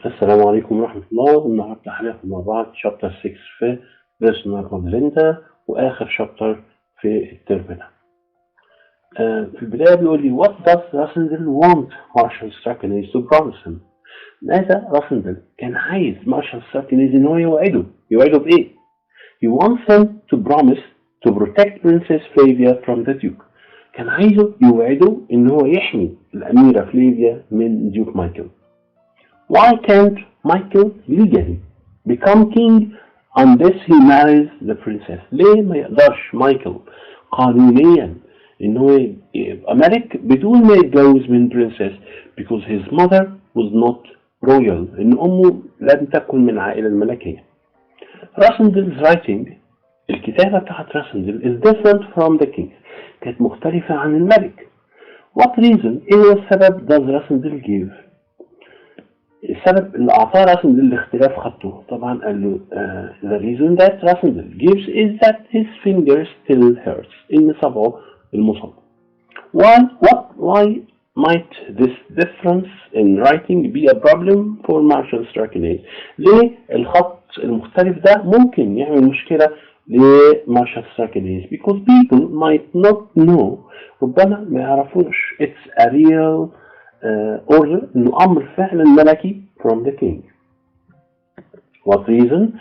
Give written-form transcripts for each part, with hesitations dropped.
السلام عليكم ورحمة الله. النهاردة هناخد مع بعض chapter 6 في Personal of Zenda وآخر chapter في الترم ده. في البداية بيقول لي What does Rassendvll want Marshal Strategies to promise him؟ ماذا راسندل كان عايز مارشال ستراكنيز إن هو يوعده بإيه؟ He wants him to promise to protect Princess Flavia from the Duke. كان عايزه يوعده إن هو يحمي الأميرة فليفيا من ديوك مايكل. Why can't Michael legally become king unless he marries the princess؟ ليه ما يقدرش مايكل قانونيا إن هو يبقى ملك بدون ما يتجوز من princess؟ Because his mother was not royal. إن أمه لم تكن من عائلة الملكية. Rassendvill's writing الكتابة بتاعت Rassendvll is different from the king. كانت مختلفة عن الملك. What reason؟ إيه هو السبب does Rassendvll give؟ السبب اللي أعطاه راسندل لاختلاف خطه طبعا قال له the reason that Rassendvll gives is that his finger still hurts إن صبعه المصاب. Why might this difference in writing be a problem for Marshal Strategies؟ ليه الخط المختلف ده ممكن يعمل مشكلة لمارشال Strategies؟ Because people might not know ربما ما يعرفوش it's a real order إنه أمر فعلا ملكي from the king. What reason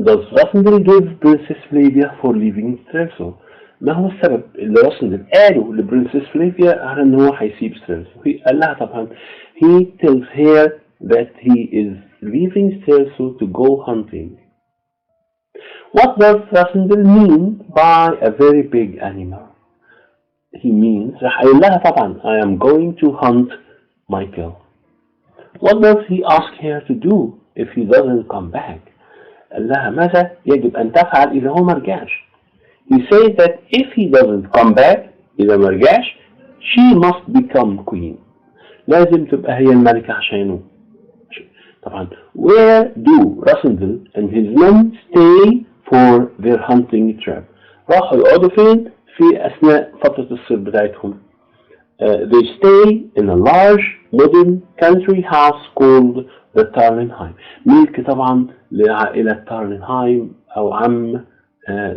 does Rassendvll give Princess Flavia for leaving Strelso؟ ما هو السبب اللي راسندل قاله لبرنسس فليفيا على إن هو هيسيب ستريلسو؟ قال لها طبعا he tells her that he is leaving Strelso to go hunting. What does Rassendvll mean by a very big animal؟ he means راح قايل لها طبعا I am going to hunt Michael. What does he ask her to do if he doesn't come back؟ قال لها ماذا يجب أن تفعل إذا هو مرجعش؟ He says that if he doesn't come back إذا مرجعش she must become queen. لازم تبقى هي الملكة عشانه. طبعا where do Rassendvll and his men stay for their hunting trip؟ راحوا يقعدوا فين في أثناء فترة الصيد بتاعتهم؟ They stay in a large modern country house called the Tarlenheim. ملك طبعا لعائلة تارلنهايم أو عم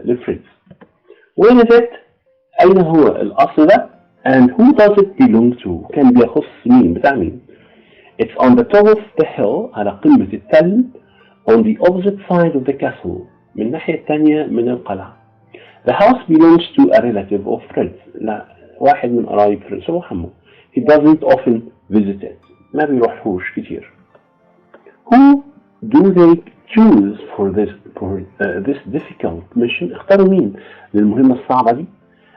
لفريتز. Where is it؟ أين هو القصر ده؟ And who does it belong to؟ كان بيخص مين؟ بتاع مين؟ It's on the top of the hill على قمة التل on the opposite side of the castle من الناحية الثانية من القلعة. The house belongs to a relative of Fritz. لا واحد من قرايب فريتز هو حمو. He doesn't often visit it. ما بيروحوش كتير. Who do they choose for this difficult mission؟ اختاروا مين للمهمة الصعبة دي؟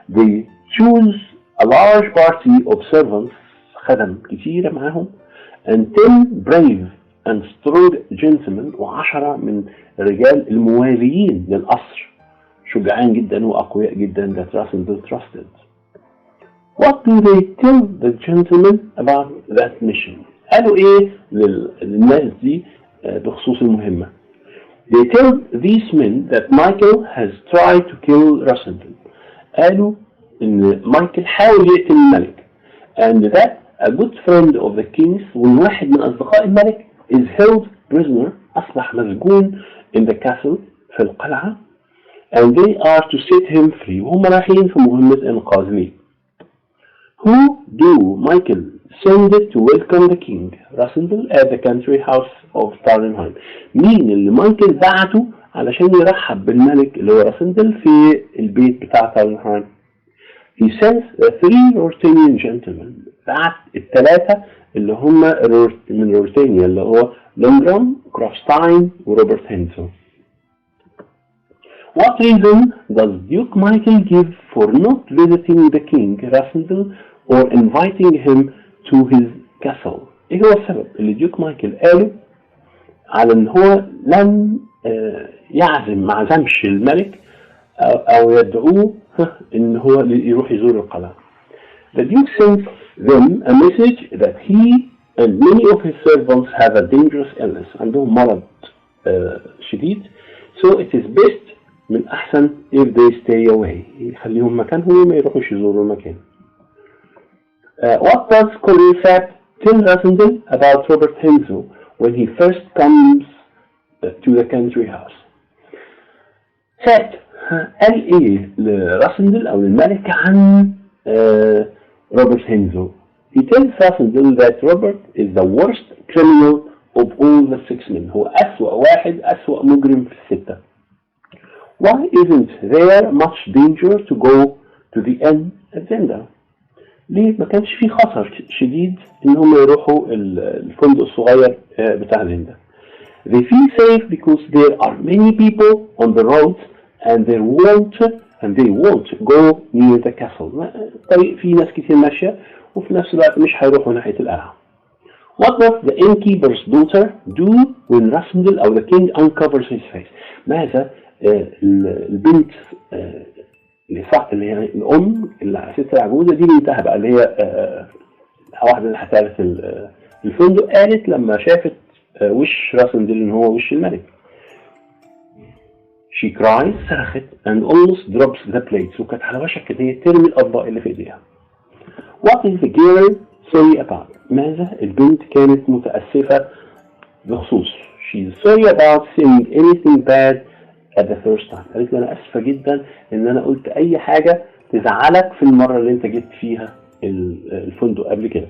They choose a large party of servants خدم كتيرة معاهم and 10 brave and strong gentlemen و10 من الرجال المواليين للقصر شجعان جدا وأقوياء جدا that Rassendvll trusted. What do they tell the gentlemen about that mission؟ قالوا إيه للناس دي بخصوص المهمة؟ They tell these men that Michael has tried to kill Rassendvll. قالوا إن مايكل حاول يقتل الملك and that a good friend of the king's وإن واحد من أصدقاء الملك is held prisoner أصبح مسجون in the castle في القلعة and they are to set him free وهم رايحين في مهمة إنقاذ ليه. Who do Michael send it to welcome the king Rassendvll at the country house of Tarlenheim؟ مين اللي مايكل بعته علشان يرحب بالملك اللي هو راسندل في البيت بتاع Tarlenheim؟ He sends the 3 Rortanian gentlemen. بعت الثلاثة اللي هم من رورتانيا اللي هو لونجرام كروفستاين وروبرت هينسو. What reason does Duke Michael give for not visiting the king Rassendvll or inviting him to his castle؟ ايه هو السبب اللي ديوك مايكل قاله على ان هو لم ما عزمش الملك او يدعوه ان هو يروح يزور القلعة؟ The Duke sends them a message that he and many of his servants have a dangerous illness. عندهم مرض شديد. So it is best من أحسن if they stay away. يخليهم مكانهم وما يروحوش يزوروا المكان. What does Colonel Fat tell Rassendvll about Robert Hensel when he first comes to the country house. قال ايه لراسندل او للملك عن روبرت هينزو. He tells Rassendvll that Robert is the worst criminal of all the 6 men. هو أسوأ واحد، أسوأ مجرم في الستة. Why isn't there much danger to go to the inn at Zenda? ليه ما كانش في خطر شديد ان هم يروحوا الفندق الصغير بتاع زندا؟ They feel safe because there are many people on the road and they won't go near the castle. طريق فيه ناس كتير ماشية وفي نفس الوقت مش هيروحوا ناحية القلعة. What does the innkeeper's daughter do when Rassendvll or the king uncovers his face? ماذا البنت اللي هي الأم الست العجوزة دي بنتها بقى اللي هي واحدة اللي هتعرف الفندق قالت لما شافت وش راسندل إن هو وش الملك. She cries صرخت and almost drops the plates وكانت على وشك إن هي ترمي الأطباق اللي في إيديها. What is the girl sorry about? ماذا البنت كانت متأسفة بخصوص. She's sorry about saying anything bad at the first time. قالت لي أنا أسفة جدا إن أنا قلت أي حاجة تزعلك في المرة اللي أنت جيت فيها الفندق قبل كده.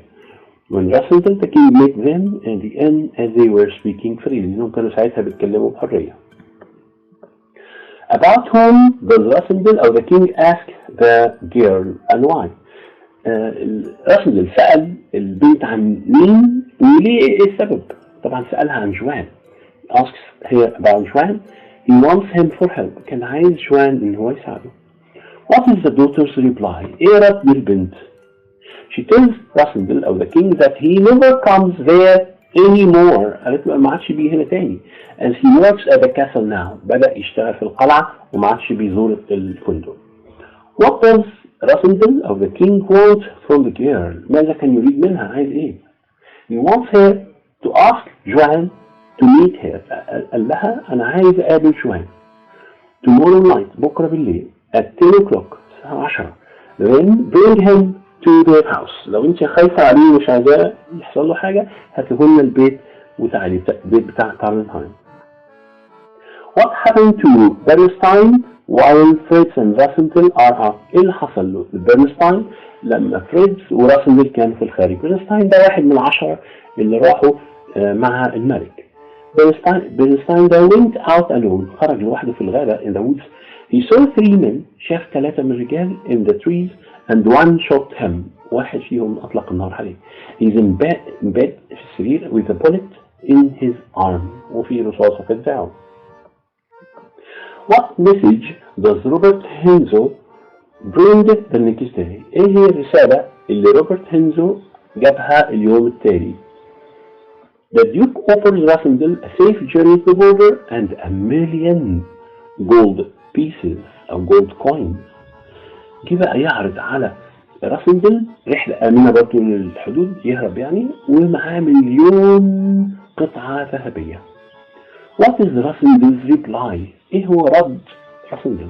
When Rassendvll the king met them in the inn as they were speaking freely. إنهم كانوا ساعتها بيتكلموا بحرية. About whom does Rassendvll or the king ask the girl and why? Rassendvll سأل البنت عن مين وليه إيه السبب. طبعا سألها عن جوان. Asks her about Johann. He wants him for help. كان عايز جوان إن هو يساعده. What is the daughter's reply? إيه رد البنت? She tells Rassendvll or the king that he never comes there anymore. قالت له ما عادش بيه هنا تاني. As he works at the castle now. بدأ يشتغل في القلعة وما عادش بيزور الفندق. What does Rassendvll or the king want from the girl? ماذا كان يريد منها؟ عايز إيه؟ He wants her to ask Johann to meet her. قال لها أنا عايز أقابل جوان. Tomorrow night بكرة بالليل at 10 o'clock الساعة 10. Then bring him to their house. لو أنت خايفة عليه ومش عايزاه يحصل له حاجة هاتهولنا البيت وتعالي البيت بتاع تارنهايم. What happened to Bernenstein while Fritz and Rassendyll are out? إيه اللي حصل له لبرنستاين لما فريتز وراسندل كانوا في الخارج؟ برنستاين ده واحد من 10 اللي راحوا مع الملك. Bernenstein ده went out alone. خرج لوحده في الغابة in the woods. He saw 3 men. شاف 3 من الرجال in the trees and one shot him. واحد فيهم أطلق النار عليه. He's in bed في السرير with a bullet in his arm. وفي رصاصة في دراعه. What message does Robert Henzo bring the next day? إيه هي الرسالة اللي روبرت هينزو جابها اليوم التالي؟ The Duke offers Rassendvll a safe journey to the border and a million gold pieces أو gold coins. جه بقى يعرض على راسندل رحلة آمنة برضه للحدود يهرب يعني ومعاه 1,000,000 قطعة ذهبية. What is Rassendvill's reply? إيه هو رد راسندل؟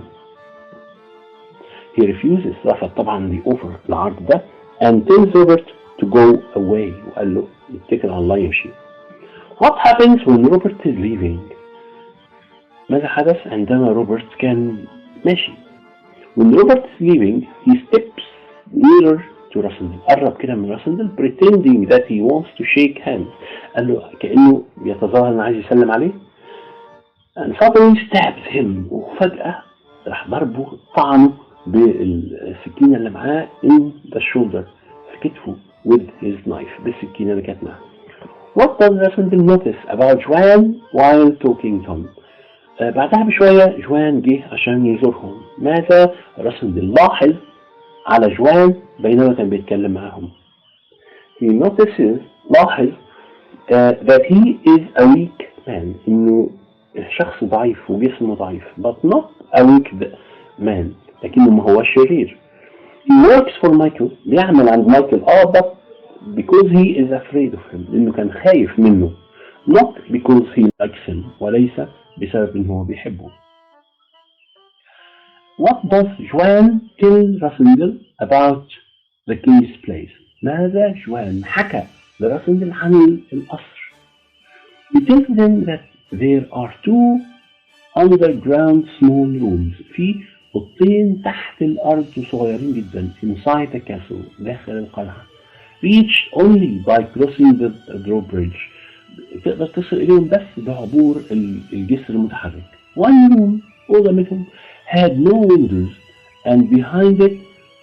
He refuses. رفض طبعا the offer العرض ده and tells Robert to go away. وقال له يتكل على الله يمشي. What happens when Robert is leaving? ماذا حدث عندما روبرت كان ماشي؟ When Robert is leaving, he steps nearer to Rassendvll. قرب كده من راسندل pretending that he wants to shake hands. قال له كأنه يتظاهر إنه عايز يسلم عليه. And suddenly stabs him. وفجأة راح ضربه طعنه بالسكينة اللي معاه in the shoulder في كتفه with his knife بالسكينة اللي كانت معاه. What does Rassendvll notice about Johann while talking to him? بعدها بشوية جوان جه عشان يزورهم. ماذا راسندل لاحظ على جوان بينما كان بيتكلم معهم؟ He notices لاحظ that he is a weak man. إنه شخص ضعيف وجسمه ضعيف. But not a weak man. لكنه ما هو شرير. He works for Michael. بيعمل عند مايكل. but because he is afraid of him. لأنه كان خايف منه. Not because he likes him. وليس بسبب إنه هو بيحبه. What does Johann tell Rassendvll about the king's place? ماذا جوان حكى لراسندل عن القصر؟ He tells them that there are 2 underground small rooms. في أوضتين تحت الأرض صغيرين جدا inside the castle داخل القلعة. Reached only by crossing the drawbridge. تقدر تصل إليهم بس بعبور الجسر المتحرك. One room, أوضة منهم, had no windows, and behind it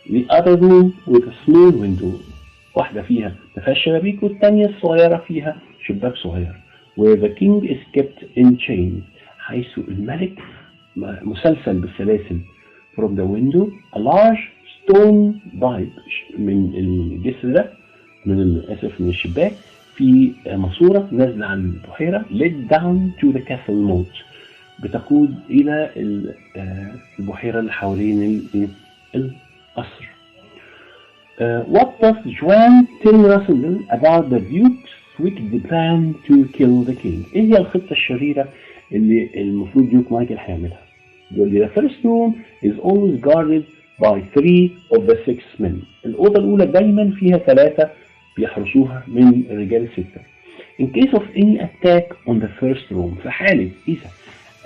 the other room with a small window. واحدة فيها ما فيهاش شبابيك والتانية الصغيرة فيها شباك صغير. Where the king is kept in chains. حيث الملك مسلسل بالسلاسل. From the window, a large stone pipe من الجسر ده من الشباك في ماسورة نازلة عن البحيرة led down to the castle moat. بتقود إلى البحيرة اللي حوالين القصر. What does Johann tell Rassendvll about the Duke's wicked plan to kill the king? إيه هي الخطة الشريرة اللي المفروض ديوك مايكل هيعملها؟ بيقول لي the first room is always guarded by 3 of the 6 men. الأوضة الأولى دايما فيها 3 بيحرسوها من الرجال 6. In case of any attack on the first room, في حالة إذا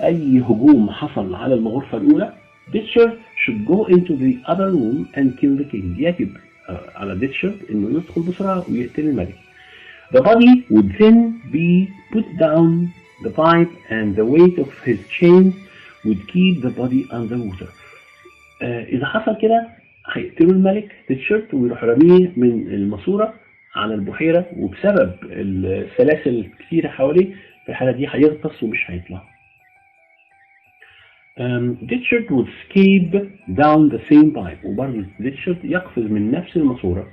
أي هجوم حصل على الغرفة الأولى, Ditcher should go into the other room and kill the king. يجب على Ditcher إنه يدخل بسرعة ويقتل الملك. The body would then be put down the pipe and the weight of his chains would keep the body under water. إذا حصل كده هيقتلوا الملك Ditcher ويروح رميه من الماسورة على البحيرة, وبسبب السلاسل الكثيرة حواليه في الحالة دي هيغطس ومش هيطلع. Ditcher would escape down the same pipe, وبرضه Ditcher يقفز من نفس الماسورة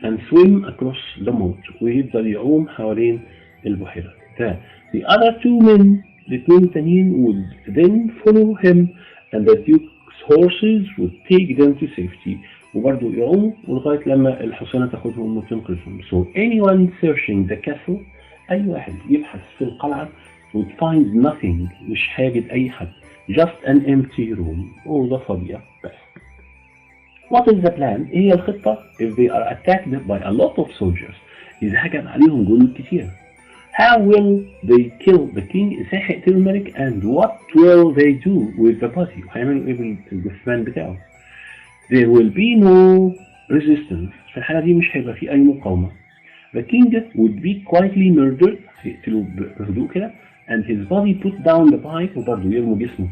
and swim across the moat, ويفضل يعوم حوالين البحيرة. The other 2 men, الاثنين التانيين, would then follow him and the Duke's horses would take them to safety. وبرضه يعوموا لغاية لما الحصانة تاخدهم وتنقذهم. So anyone searching the castle, أي واحد يبحث في القلعة, would find nothing, مش هيجد أي حد. Just an empty room, أوضة فاضية بس. What is the plan? إيه هي الخطة? If they are attacked by a lot of soldiers, إذا هجم عليهم جنود كتير. How will they kill the king? إزاي هيقتلوا الملك? And what will they do with the body? وهيعملوا إيه بالجثمان بتاعه؟ There will be no resistance. في الحالة دي مش هيبقى في أي مقاومة. The king would be quietly murdered. هيقتلوا بهدوء كده. And his body put down the pipe, وبرضه يرموا جسمه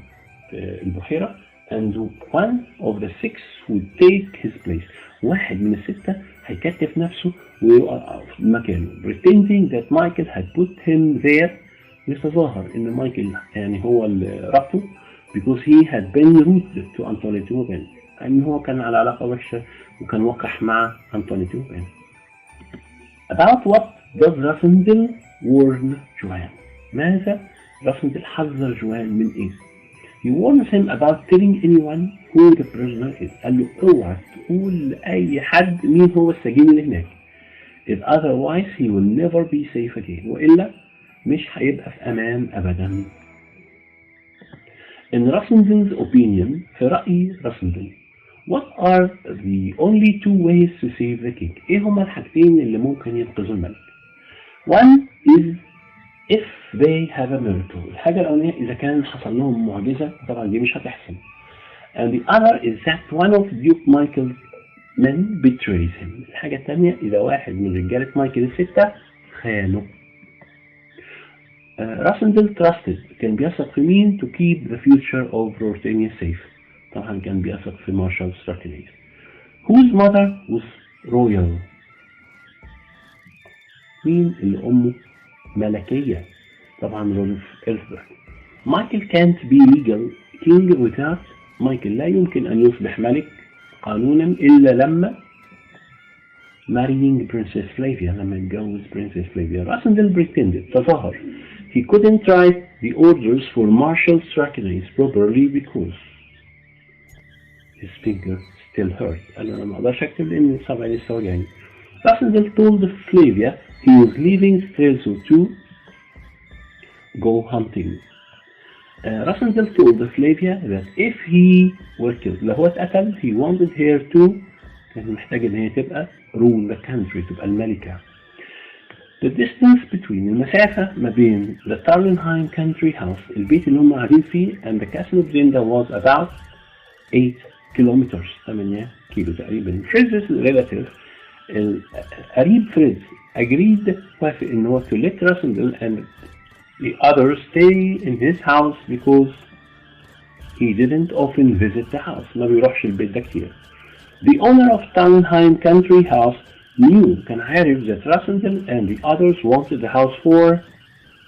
في البحيرة. And one of the 6 would take his place. واحد من ال6 هيكتف نفسه ويقع في مكانه. Pretending that Michael had put him there. يتظاهر إن مايكل يعني هو اللي ربطه. Because he had been rude to Untitled. يعني هو كان على علاقة وحشة وكان وقح مع Untitled. About what does Rassendvll warn Johann? ماذا Rassendvll حذر جوان من إيه؟ He warns him about telling anyone who the prisoner is. قال له اوعى تقول لأي حد مين هو السجين اللي هناك. If otherwise he will never be safe again. وإلا مش هيبقى في أمان أبدا. In Rassendvill's opinion, في رأي Rassendvll, what are the only 2 ways to save the king? إيه هما الحاجتين اللي ممكن ينقذوا الملك؟ One is if they have a miracle. الحاجة الأولانية إذا كان حصل لهم معجزة, طبعا دي مش هتحصل. And the other is that one of Duke Michael's men betrays him. الحاجة الثانية إذا واحد من رجالة مايكل ال6 خانه. Rassendvll trusted, كان بيثق في مين to keep the future of Britannia safe. طبعا كان بيثق في مارشال ستراكنيز. Whose mother was royal. مين اللي أمه ملكية؟ طبعا رولف إلفبرغ. Michael can't be legal king without. مايكل لا يمكن أن يصبح ملك قانونا إلا لما marrying Princess Flavia, لما يتجوز Princess Flavia. Rassendvll pretended, تظاهر, he couldn't write the orders for Marshal Strategies properly because his finger still hurt. أنا ما أقدرش أكتب لأن صبعي لسه وجعني. Rassendvll told Flavia he was leaving Strelso to go hunting. Rassendvll told Flavia that if he were killed, لو هو اتقتل, he wanted her to, كان محتاج إن هي تبقى rule the country, تبقى الملكة. The distance between المسافة ما بين the Tarlenheim country house البيت اللي هم قاعدين فيه and the castle of Zenda was about 8 kilometers 8 كيلو تقريبا. Fritz's relative قريب فريتز agreed وافق إن هو to let Rassendvll and the others stay in his house because he didn't often visit the house. ما بيروحش البيت ده كتير. The owner of Tarlenheim country house knew كان عارف that Rassendvll and the others wanted the house for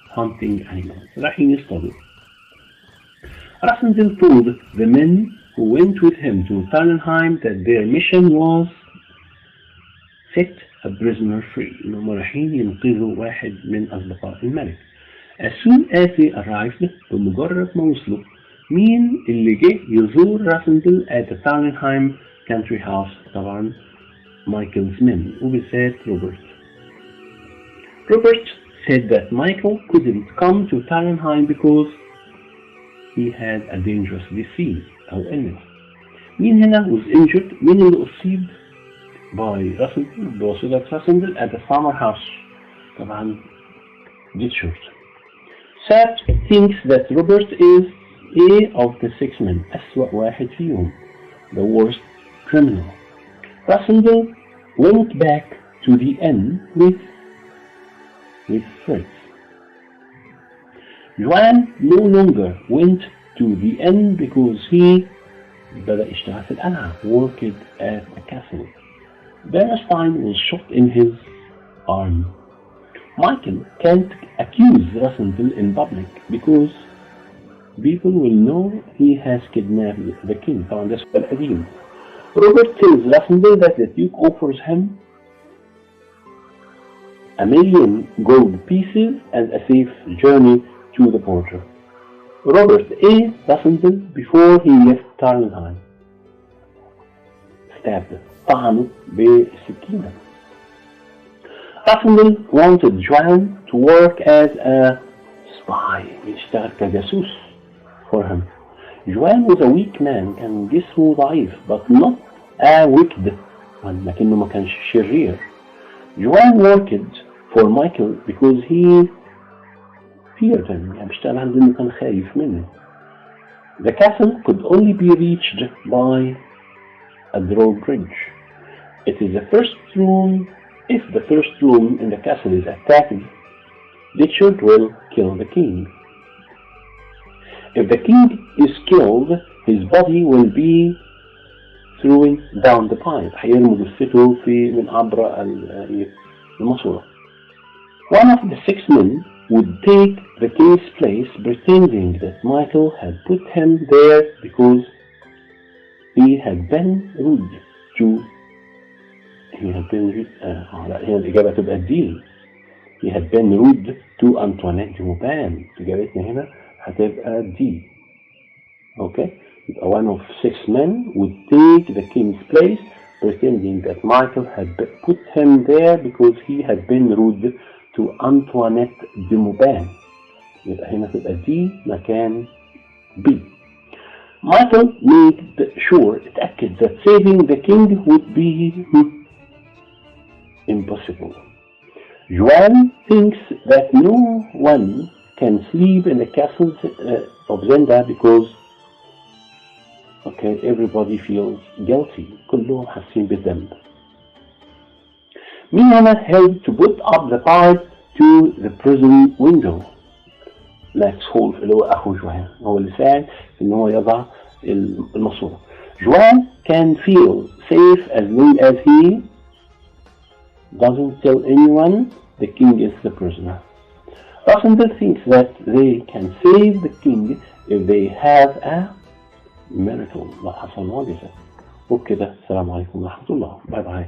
hunting animals. رايحين يصطادوا. Rassendvll told the men who went with him to Tarlenheim that their mission was set a prisoner free. إنهم رايحين ينقذوا واحد من أصدقاء الملك. As soon as they arrived, بمجرد ما وصلوا مين اللي جه يزور راسندل at the Tarlenheim country house؟ طبعا مايكل's men وبالذات روبرت. Robert said that Michael couldn't come to Tarlenheim because he had a dangerous disease أو illness. مين هنا was injured؟ مين اللي أصيب by Rassendvll بواسطة Rassendvll at the summer house؟ طبعا Ditchard. Seth thinks that Robert is of the 6 men أسوأ واحد فيهم the worst criminal. Rassendvll went back to the inn with Fritz. Johann no longer went to the inn because he بدأ يشتغل في القلعة worked at the castle. Bernenstein was shot in his arm. Michael can't accuse Rassendvll in public because people will know he has kidnapped the king. طبعا ده سؤال قديم. Robert tells Rassendvll that the Duke offers him 1,000,000 gold pieces and a safe journey to the border. Robert Rassendvll before he left Tarlenheim. stabbed. طعنه بالسكينة. Rassendvll wanted Johann to work as a spy. يشتغل كجاسوس for him. Johann was a weak man كان جسمه ضعيف but not a wicked لكنه ما كانش شرير. Johann worked for Michael because he feared him يعني بيشتغل عنده إنه كان خايف منه. The castle could only be reached by a drawbridge. It is the first room. If the first room in the castle is attacked, Ditchard will kill the king. If the king is killed, his body will be thrown down the pipe. هيرموا جثته من عبر الماسورة. One of the 6 men would take the king's place, pretending that Michael had put him there because he had been rude to. He had been rude. هي الإجابة تبقى D. He had been rude to Antoinette de Maubert. إجابتنا هنا هتبقى D. Okay. One of 6 men would take the king's place, pretending that Michael had put him there because he had been rude to Antoinette de Maubert. يبقى هنا تبقى D مكان B. Michael made sure اتأكد that saving the king would be impossible. Johann thinks that no one can sleep in the castle of Zenda because everybody feels guilty. كلهم حاسين بالذنب. مين هنا helped to put up the pipe to the prison window? Max Wolf اللي هو أخو جوهان هو اللي ساعد إن هو يضع الماسورة. Johann can feel safe as long as he doesn't tell anyone the king is the prisoner. Rassendvll thinks that they can save the king if they have a miracle. لو حصل معجزة. وبكده السلام عليكم ورحمة الله. باي باي.